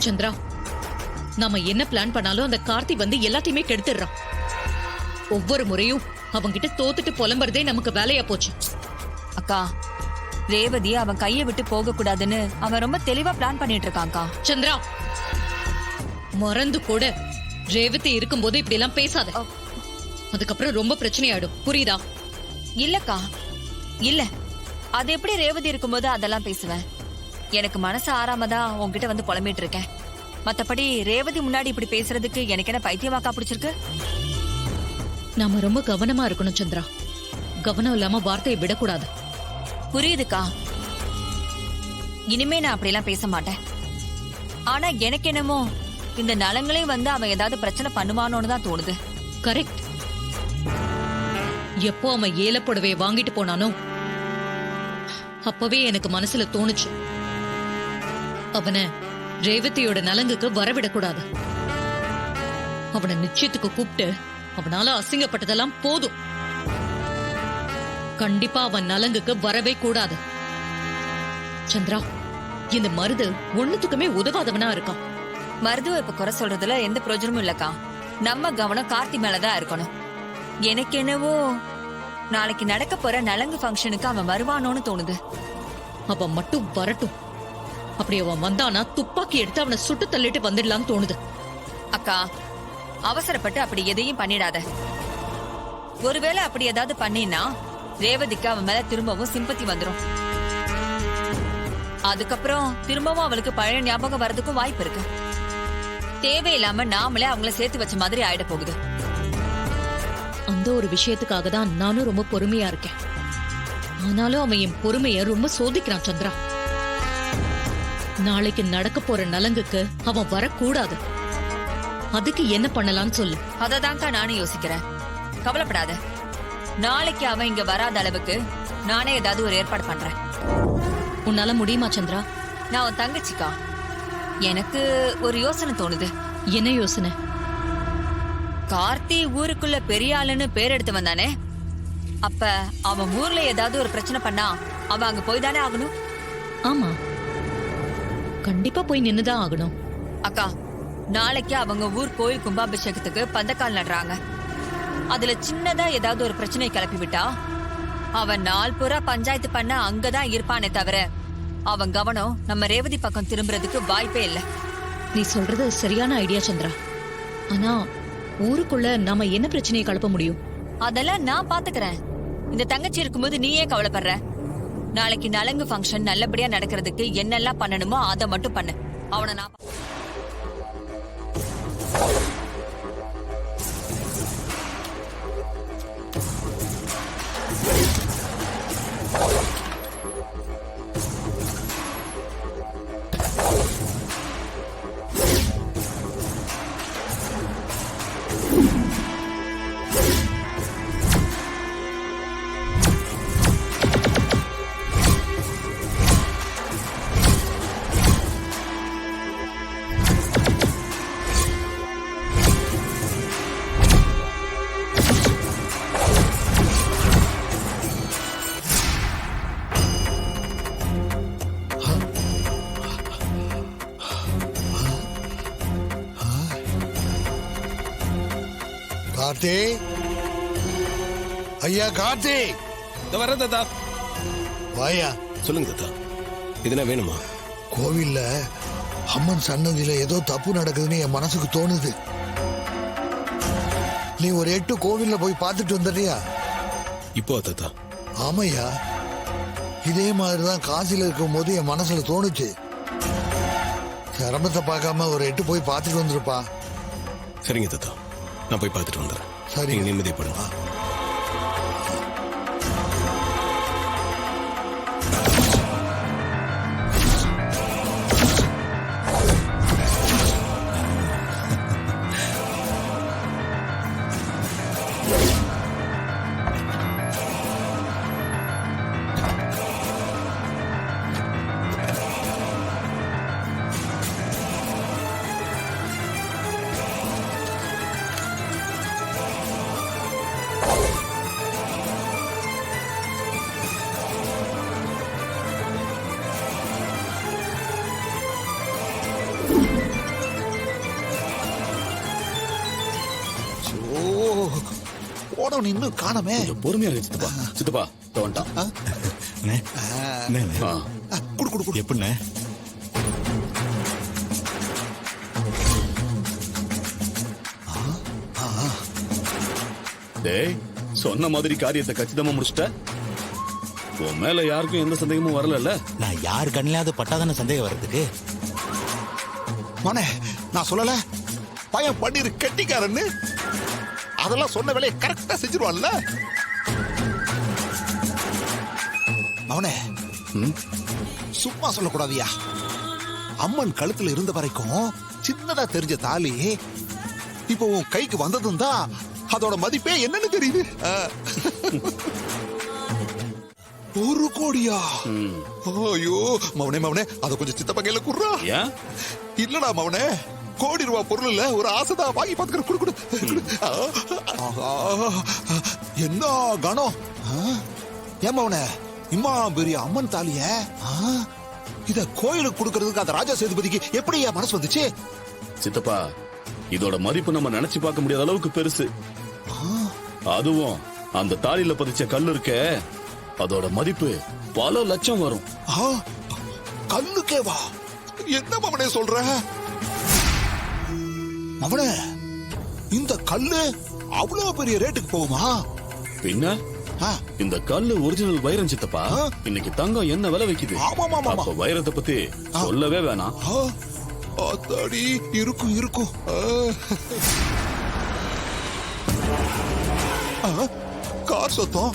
சந்திரா, நாம என்ன பிளான் பண்ணாலும் அந்த கார்த்தி வந்து எல்லாத்தையுமே கெடுத்துடுறான். ஒவ்வொரு முறையும் அவன்கிட்ட தோத்துட்டு புலம்புறதே நமக்கு வேலையா போச்சு. அக்கா, ரேவதி அவன் கையை விட்டு போக கூடாதுன்னு அவன் ரொம்ப தெளிவா பிளான் பண்ணிட்டு இருக்கான்க்கா. சந்திரா, மறந்து கூட ரேவதி இருக்கும்போது இப்படி எல்லாம் பேசாத. அதுக்கப்புறம் ரொம்ப பிரச்சனையாயிடும், புரியுதா? இல்லக்கா, இல்ல, அது எப்படி ரேவதி இருக்கும்போது அதெல்லாம் பேசுவேன். எனக்கு மனசு ஆறாமதான் உன்கிட்ட வந்து புலம்பிட்டு இருக்கேன். மத்தபடி ரேவதி முன்னாடி இப்படி பேசுறதுக்கு எனக்கு என்ன பைத்தியமாக்கா பிடிச்சிருக்கு? நாம ரொம்ப கவனமா இருக்கணும் சந்திரா. கவனம் இல்லாம வார்த்தையை விடக்கூடாது. புரியுதுக்கா, இனிமே நான் அப்படியெல்லாம் பேச மாட்டேன். ஆனா எனக்கு என்னமோ இந்த நலங்களையும் வந்து அவன் ஏதாவது பிரச்சனை பண்ணுவானோன்னு தான் தோணுது. கரெக்ட். எப்போ அவன் ஏலப்புடவையை வாங்கிட்டு போனானோ அப்பவே எனக்கு மனசுல தோணுச்சு, அவனை ரேவதியோட நலங்குக்கு வரவிடக்கூடாது. அவனை நிச்சயத்துக்கு கூப்பிட்டு அவனால அசிங்கப்பட்டதெல்லாம் போதும். கண்டிப்பா அவன் நலங்குக்கு வரவே கூடாது. சந்திரா, இந்த மருது ஒண்ணுத்துக்குமே உதவாதவனா இருக்கான். மருதுவ இப்ப குறை சொல்றதுல எந்த பிரயோஜனமும் இல்லக்கா. நம்ம கவனம் கார்த்தி மேலதான் இருக்கணும். எனக்கு என்னவோ நாளைக்கு நடக்க போற நலங்கு ஃபங்க்ஷனுக்கு அவன் வருவானோன்னு தோணுது. அவன் மட்டும் வரட்டும். அப்படி அவன் வந்தானா துப்பாக்கி எடுத்து அவனை சுட்டு தள்ளிட்டு வந்துடலான்னு தோணுது. அக்கா, அவசரப்பட்டு அப்படி எதையும் பண்ணிடாத. ஒருவேளை அப்படி ஏதாவது பண்ணினா ரேவதிக்கு அவன் மேல திரும்பவும் சிம்பத்தி வந்துடும். அதுக்கப்புறம் திரும்பவும் அவளுக்கு பழைய ஞாபகம் வர்றதுக்கும் வாய்ப்பு இருக்கு. தேவையில்லாம நாமளே அவங்கள சேர்த்து வச்ச மாதிரி ஆயிட போகுது. அந்த ஒரு விஷயத்துக்காக தான் நானும் ரொம்ப பொறுமையா இருக்கேன். ஆனாலும் அவன் என் பொறுமைய ரொம்ப சோதிக்கிறான் சந்திரா. நாளைக்கு நடக்க போற நலங்குக்கு அவன் வரக்கூடாது. அதுக்கு என்ன பண்ணலாம்னு சொல்லு. அததான்க்கா நானும் யோசிக்கிறேன். கவலைப்படாத, நாளைக்கு அவன் இங்க வராத அளவுக்கு நானே ஏதாவது ஒரு ஏற்பாடு பண்றேன். உன்னால முடியுமா சந்திரா? நான் உன் தங்கச்சிக்கா, எனக்கு ஒரு யோசனை தோணுது. என்ன யோசனை? கார்த்தி ஊருக்குள்ள பெரிய ஆளுன்னு பேர் எடுத்து வந்தானே, அப்ப அவன் ஊர்ல ஏதாவது ஒரு பிரச்சனை பண்ணா அவன் அங்க போய் தானே ஆகணும். ஆமா, கண்டிப்பா போய் நின்னுதான் ஆகணும். அக்கா, நாளைக்கு அவங்க ஊர் கோயில் கும்பாபிஷேகத்துக்கு பந்தக்கால் நடுறாங்க. அதுல சின்னதா ஏதாவது ஒரு பிரச்சனை கிளப்பி விட்டா அவன் நாள் பூரா பஞ்சாயத்து பண்ண அங்கதான் இருப்பானே தவிர அவன் கவனம் நம்ம ரேவதி பக்கம் திரும்புறதுக்கு வாய்ப்பே இல்ல. நீ சொல்றது சரியான ஐடியா சந்திரா. ஆனா ஊருக்குள்ள நாம என்ன பிரச்சனையை கலப்ப முடியும்? அதெல்லாம் நான் பாத்துக்கிறேன். இந்த தங்கச்சி இருக்கும்போது நீ ஏன் கவலைப்படுற? நாளைக்கு நலங்கு ஃபங்க்ஷன் நல்லபடியா நடக்கிறதுக்கு என்னெல்லாம் பண்ணணுமோ அதை மட்டும் பண்ணு. அவனை நான் கார்த்தி, ஐயா கார்த்தி, வர தாத்தா. வாயா. சொல்லுங்க தாத்தா, இதெல்லாம் வேணுமா? கோவில்ல அம்மன் சன்னதியில ஏதோ தப்பு நடக்குதுன்னு என் மனசுக்கு தோணுது. நீ ஒரு 8 கோவில்ல போய் பார்த்துட்டு வந்துடுறியா? இப்போ தாத்தா? ஆமையா, இதே மாதிரிதான் காசில இருக்கும் போது என் மனசுல தோணுச்சு. சிரமத்தை பார்க்காம ஒரு 8 போய் பார்த்துட்டு வந்துருப்பா. சரிங்க தாத்தா, நான் போய் பார்த்துட்டு வந்துடுறேன். சரி, நிம்மதிப்படுங்க. மாதவன் இன்னும் காணமே. கொஞ்சம் பொறுமையா இருக்கு சித்தப்பா. சித்தப்பா வந்துட்டான். அண்ணே, அண்ணே, ஆ. குடு குடு குடு. எப்படிண்ணே? டேய், சொன்ன மாதிரி காரியத்தை கச்சிதமா முடிச்சிட்ட. உன் மேல யாருக்கும் எந்த சந்தேகமும் வரல. நான் யார் கண்ணிலாவது பட்டாதானே சந்தேகம் வர்றதுக்கு? மவனே, நான் சொல்லல பையன் பன்னீர் கெட்டிக்காரன்னு. அதெல்லாம் சொன்ன வேலையை கரெக்டா செஞ்சிருவான்ல. மவனே, சும்மா சொல்லக்கூடாதியா. அம்மன் கழுத்துல இருந்த வரைக்கும் சின்னதா தெரிஞ்ச தாலி இப்போ உன் கைக்கு வந்ததும் தான் அதோட மதிப்பே என்னன்னு தெரியுது. 1 கோடியா? ஐயோ மவனே, மவனே அத கொஞ்சம் சித்தப்பா கையில குடுறா. ஏன்? இல்லடா மவனே, கோடி ரூபா பொருள் இல்ல, ஒரு ஆசைதான். வாங்கி பாத்துக்கிற. குடு குடு. ஆஹா, என்ன கணம். ஏன் மவனே, இம்மா பெரிய அம்மன் தாலிய இத கோயிலுக்கு கொடுக்கறதுக்கு அந்த ராஜா சேதுபதிக்கு எப்படி மனசு வந்துச்சு? சித்தப்பா, இதோட மதிப்பு நம்ம நினைச்சு பார்க்க முடியாத அளவுக்கு பெருசு. அதுவும் அந்த தாலியில பதிச்ச கல்லு இருக்கே, அதோட மதிப்பு பல லட்சம் வரும். கல்லுக்கே வா? என்ன மவனே சொல்ற? மவனே, இந்த கல்லு அவ்வளவு பெரிய ரேட்டுக்கு போகுமா? பின்ன இந்த கல்லு ஒரிஜினல் வைரம் சித்தப்பா. இன்னைக்கு தங்கம் என்ன விலை வைக்குது? அப்ப வைரத்தை பத்தி சொல்லவே வேணாம். அத்தாடி, இருக்கும் இருக்கும். கார் சத்தம்.